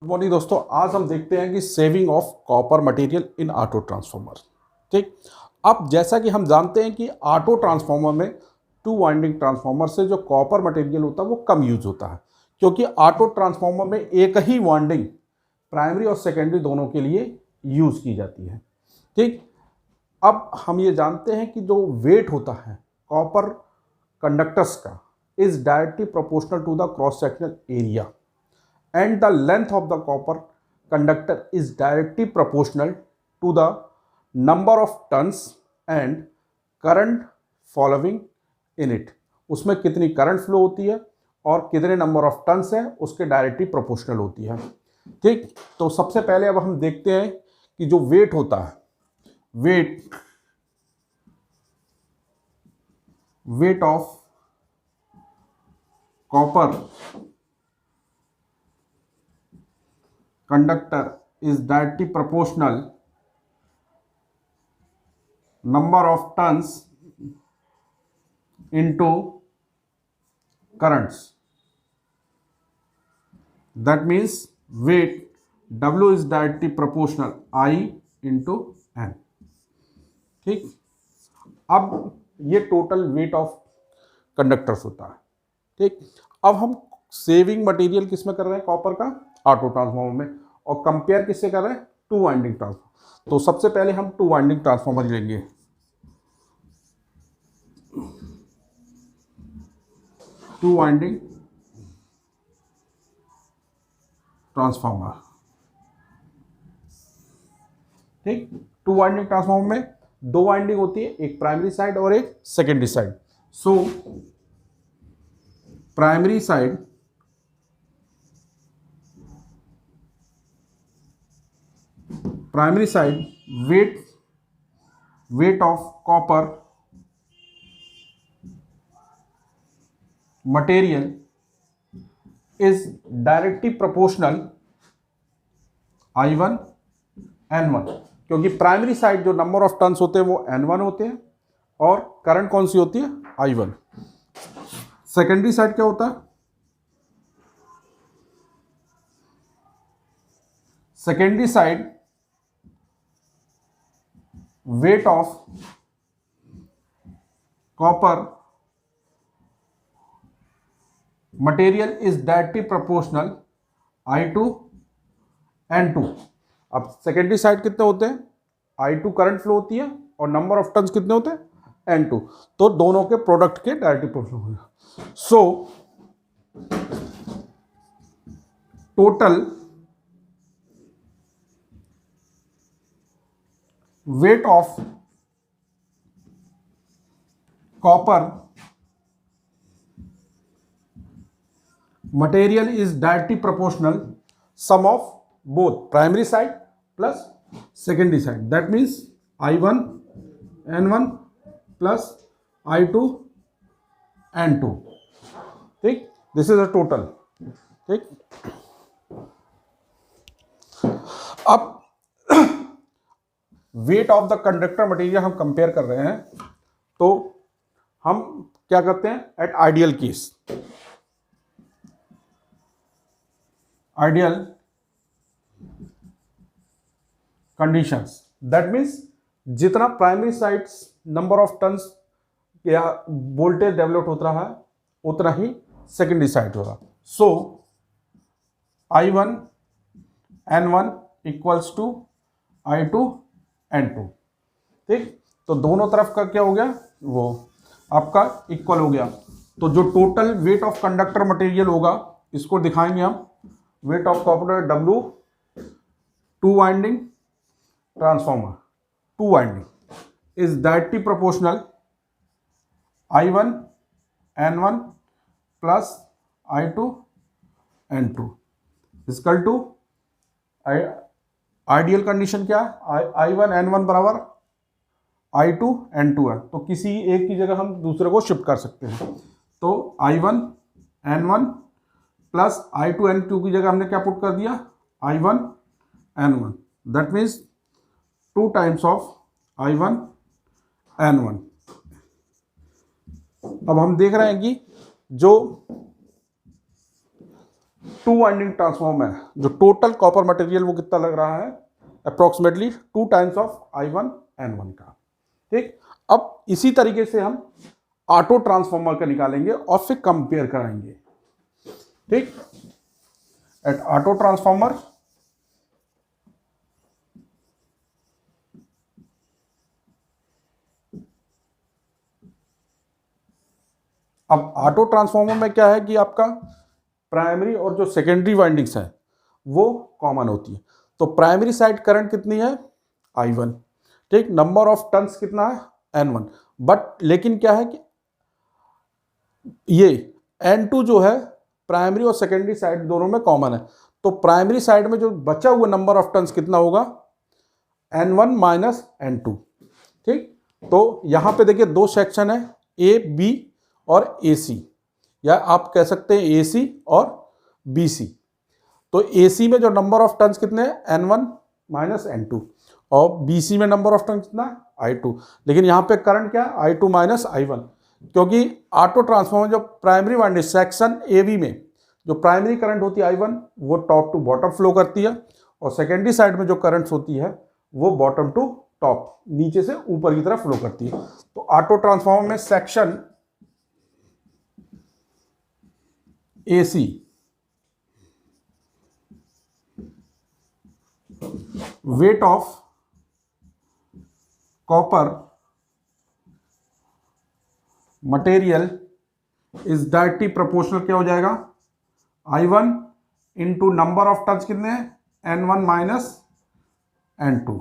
Morning दोस्तों, आज हम देखते हैं कि saving of copper material in auto transformer. ठीक, अब जैसा कि हम जानते हैं कि ऑटो ट्रांसफार्मर में टू वाइंडिंग ट्रांसफार्मर से जो कॉपर मटेरियल होता है वो कम यूज होता है, क्योंकि ऑटो ट्रांसफार्मर में एक ही वाइंडिंग प्राइमरी और सेकेंडरी दोनों के लिए यूज की जाती है। ठीक, अब हम ये जानते हैं कि जो वेट होता है कॉपर कंडक्टर्स का is directly proportional to the cross sectional area and the length of the copper conductor is directly proportional to the number of turns and current following in it। उसमें कितनी current flow होती है और कितने number of turns है उसके directly proportional होती है। ठीक, तो सबसे पहले अब हम देखते हैं कि जो वेट होता है, wait of copper conductor is directly proportional number of turns into currents। That means weight W is directly proportional I into N। ठीक, अब ये टोटल वेट ऑफ कंडक्टर्स होता है। ठीक, अब हम सेविंग मटेरियल किस में कर रहे हैं, कॉपर का ऑटो ट्रांसफार्मर में, और कंपेयर किससे कर रहे हैं, टू वाइंडिंग ट्रांसफार्मर। तो सबसे पहले हम टू वाइंडिंग ट्रांसफार्मर लेंगे। To winding transformer. ठीक, टू वाइंडिंग ट्रांसफार्मर में दो वाइंडिंग होती है, एक प्राइमरी साइड और एक secondary side. So primary side weight of copper material is directly proportional I1 N1, क्योंकि प्राइमरी साइड जो नंबर ऑफ टर्न्स होते हैं वो N1 होते हैं और करंट कौन सी होती है, I1। सेकेंडरी साइड क्या होता है, secondary side weight of copper material is directly proportional I2 N2। अब सेकेंडरी साइड कितने होते हैं, I2 करंट फ्लो होती है और नंबर ऑफ टर्न्स कितने होते हैं, N2, तो दोनों के प्रोडक्ट के डायरेक्टली प्रोपोर्शनल होगा। So total weight of copper material is directly proportional sum of both primary side plus secondary side। that means I1 N1 plus I2 N2। ठीक, this is a total। ठीक, अब weight of the conductor material हम compare कर रहे हैं, तो हम क्या करते हैं, at ideal case, ideal conditions, that means जितना primary sides number of turns या वोल्टेज डेवलप होता रहा उतना ही सेकेंडरी साइड होगा। So I1 N1 equals to I2 N2। ठीक, तो दोनों तरफ का क्या हो गया, वो आपका इक्वल हो गया। तो जो total weight of conductor material होगा इसको दिखाएंगे हम, weight of copper W two winding transformer, two winding is directly proportional I1 N1 plus I2 N2 equal to ideal condition क्या है, I1 N1 बराबर I2 N2 है, तो किसी एक की जगह हम दूसरे को शिफ्ट कर सकते हैं। तो I1 N1 plus I2 N2 की जगह हमने क्या पुट कर दिया, I1 N1। That means 2 times of I1 N1। अब हम देख रहे हैं कि जो टू वाइंडिंग ट्रांसफॉर्मर में जो टोटल कॉपर मटेरियल वो कितना लग रहा है, approximately 2 times of I1 N1 का। ठीक, अब इसी तरीके से हम ऑटो ट्रांसफॉर्मर का निकालेंगे और फिर कंपेयर कराएंगे। ठीक, एट ऑटो ट्रांसफॉर्मर अब ऑटो ट्रांसफॉर्मर में क्या है कि आपका प्राइमरी और जो सेकेंडरी वाइंडिंग्स हैं वो कॉमन होती है। तो प्राइमरी साइड करंट कितनी है, I1। ठीक, नंबर ऑफ टर्न्स कितना है, N1। बट लेकिन क्या है कि ये N2 जो है प्राइमरी और सेकेंडरी साइड दोनों में कॉमन है। तो प्राइमरी साइड में जो बचा हुआ नंबर ऑफ टर्न्स कितना होगा, N1 माइनस N2। ठीक, तो यहां पे देखिए दो सेक्शन है, A B और AC, या आप कह सकते हैं AC और BC। तो AC में जो नंबर ऑफ टर्न्स कितने हैं, N1 माइनस N2, और BC में नंबर ऑफ टर्न्स कितना है, I2। लेकिन यहाँ पे करंट क्या है, I2 माइनस I1, क्योंकि ऑटो ट्रांसफॉर्मर जो प्राइमरी वाइंडिंग सेक्शन AB में जो प्राइमरी करंट होती है I1 वो टॉप टू बॉटम फ्लो करती है, और सेकेंडरी साइड में जो करंट्स होती है वो बॉटम टू टॉप, नीचे से ऊपर की तरफ फ्लो करती है। तो ऑटो ट्रांसफॉर्मर में section AC wait of copper material is directly proportional, क्या हो जाएगा, I1 into number of turns कितने हैं, N1 माइनस N2।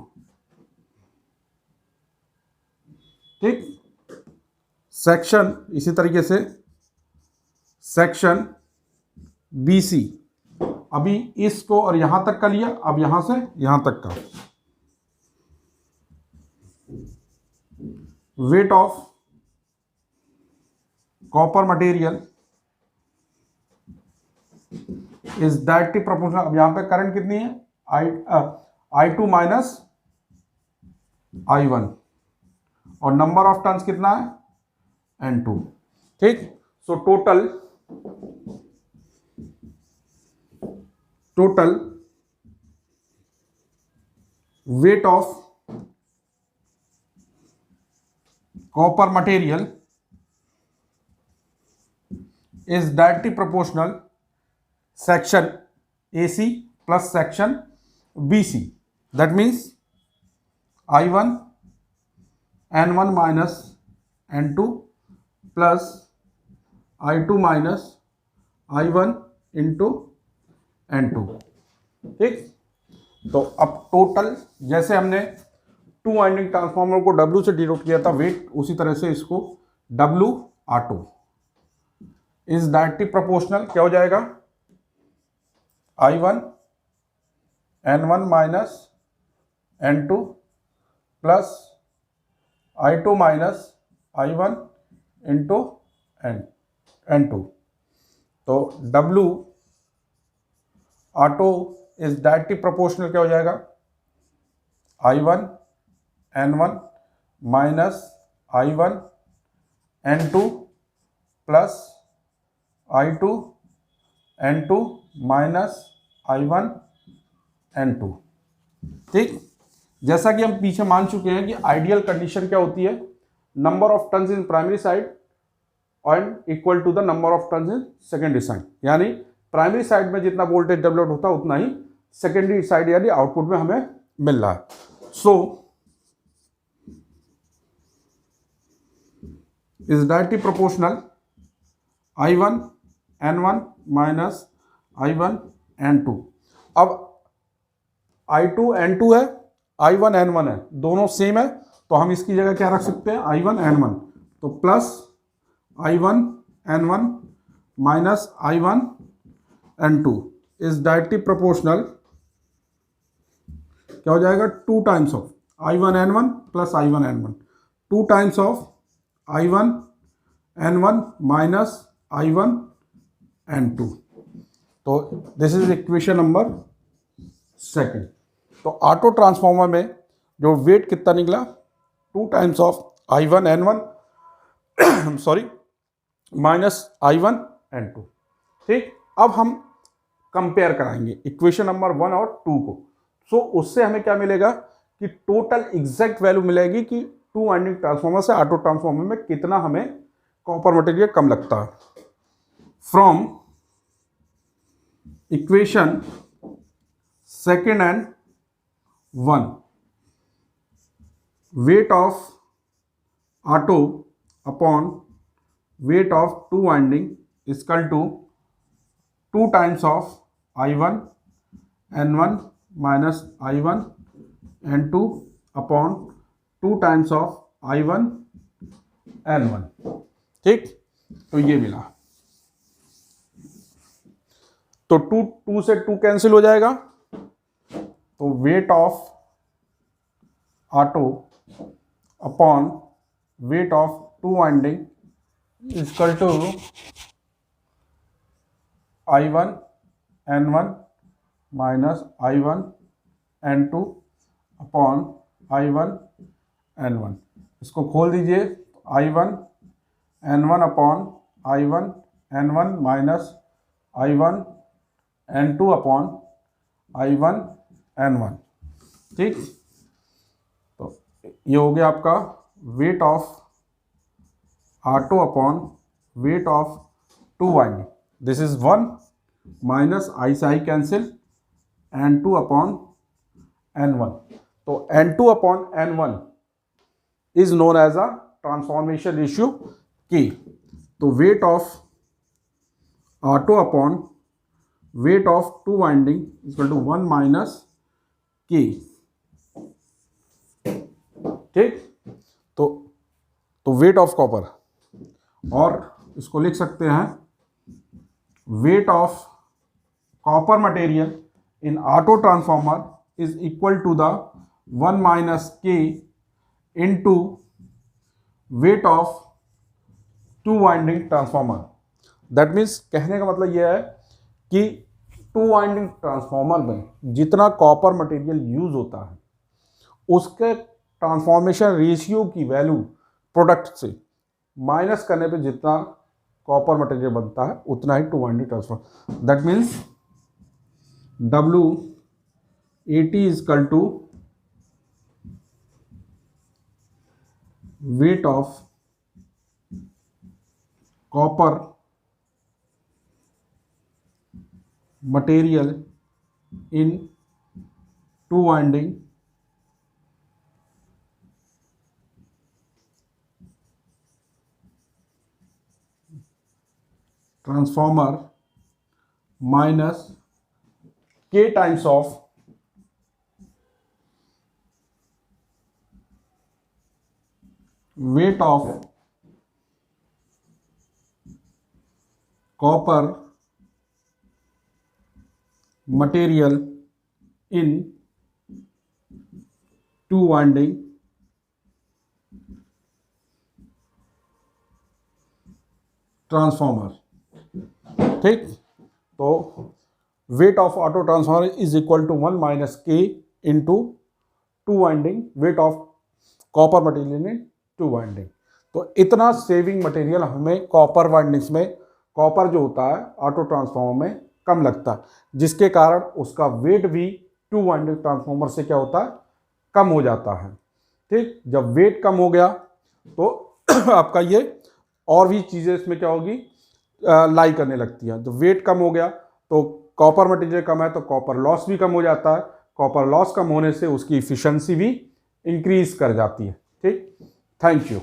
ठीक, सेक्शन इसी तरीके से सेक्शन BC, अभी इसको और यहां तक का लिया, अब यहां से यहां तक का wait of copper material is directly proportional. अब यहां पे करंट कितनी है, I2 माइनस I1, और नंबर ऑफ टर्न्स कितना है, N2। ठीक, so total weight of copper material is directly proportional section AC plus section BC. That means I1 N1 minus N2 plus I2 minus I1 into N2। ठीक, तो अब total जैसे हमने to winding transformer को W से denote किया था wait, उसी तरह से इसको W auto is directly proportional, क्या हो जाएगा, I1 N1 minus N2 plus I2 minus I1 into N2। तो W auto is directly proportional, क्या हो जाएगा, I1 N1 minus I1 N2 plus I2 N2 minus I1 N2। ठीक, जैसा कि हम पीछे मान चुके हैं कि आइडियल कंडीशन क्या होती है, number of turns in primary side and equal to the number of turns in secondary side, यानी प्राइमरी साइड में जितना वोल्टेज डेवलप होता है उतना ही सेकेंडरी साइड यानी आउटपुट में हमें मिल रहा है। So is directly proportional I1 N1 minus I1 N2। अब I2 N2 है, I1 N1 है, दोनों सेम है, तो हम इसकी जगह क्या रख सकते हैं, I1 N1, तो plus I1 N1 minus I1 N2 is directly proportional, क्या हो जाएगा, 2 times of I1 N1 plus I1 N1, 2 times of I1 N1 minus I1 N2। तो this is equation number second. तो ऑटो ट्रांसफॉर्मर में जो wait कितना निकला, 2 times of I1 N1 sorry minus I1 N2। ठीक, अब हम कंपेयर कराएंगे इक्वेशन नंबर 1 और 2 को। सो उससे हमें क्या मिलेगा कि टोटल एग्जैक्ट वैल्यू मिलेगी कि 2 वाइंडिंग ट्रांसफार्मर से ऑटो ट्रांसफार्मर में कितना हमें कॉपर मटेरियल कम लगता है। From equation second and 1, weight of auto upon weight of 2 winding is equal to 2 times of I1 N1 minus I1 N2 upon 2 times of I1 N1। ठीक, तो ये मिला। तो 2 से 2 कैंसिल हो जाएगा, तो weight of auto upon weight of 2 winding is equal to I1 N1 minus I1 N2 upon I1 N1। इसको खोल दीजिए, I1 N1 upon I1 N1 minus I1 N2 upon I1 N1। ठीक, तो ये हो गया आपका weight of auto upon weight of 2 winding. This is 1 minus I से I cancel, N2 upon N1। तो N2 upon N1 is known as a transformation ratio K। तो weight of auto upon weight of 2 winding is equal to 1 minus K। ठीक, तो weight of copper, और इसको लिख सकते हैं weight of copper material in auto transformer is equal to the 1 minus K into weight of 2 winding transformer. That means कहने का मतलब यह है कि 2 वाइंडिंग ट्रांसफॉर्मर में जितना कॉपर मटेरियल यूज होता है उसके ट्रांसफॉर्मेशन रेशियो की वैल्यू प्रोडक्ट से माइनस करने पे जितना कॉपर मटेरियल बनता है उतना ही 2 winding transformer. That means WAT is equal to weight of copper material in 2 winding transformer minus K times of weight of copper material in 2 winding transformer. ठीक, तो weight of auto transformer is equal to 1 minus K into 2 winding weight of copper material in 2 winding. तो इतना saving material हमें copper windings में, copper जो होता है auto transformer में कम लगता है, जिसके कारण उसका वेट भी 2 वाइंडिंग ट्रांसफॉर्मर से क्या होता है, कम हो जाता है। ठीक, जब वेट कम हो गया तो आपका ये और भी चीज़ें इसमें क्या होगी, लाई करने लगती है। जब वेट कम हो गया तो कॉपर मटेरियल कम है तो कॉपर लॉस भी कम हो जाता है, कॉपर लॉस कम होने से उसकी इफिशिएंसी भी इंक्रीज कर जाती है। ठीक, थैंक यू।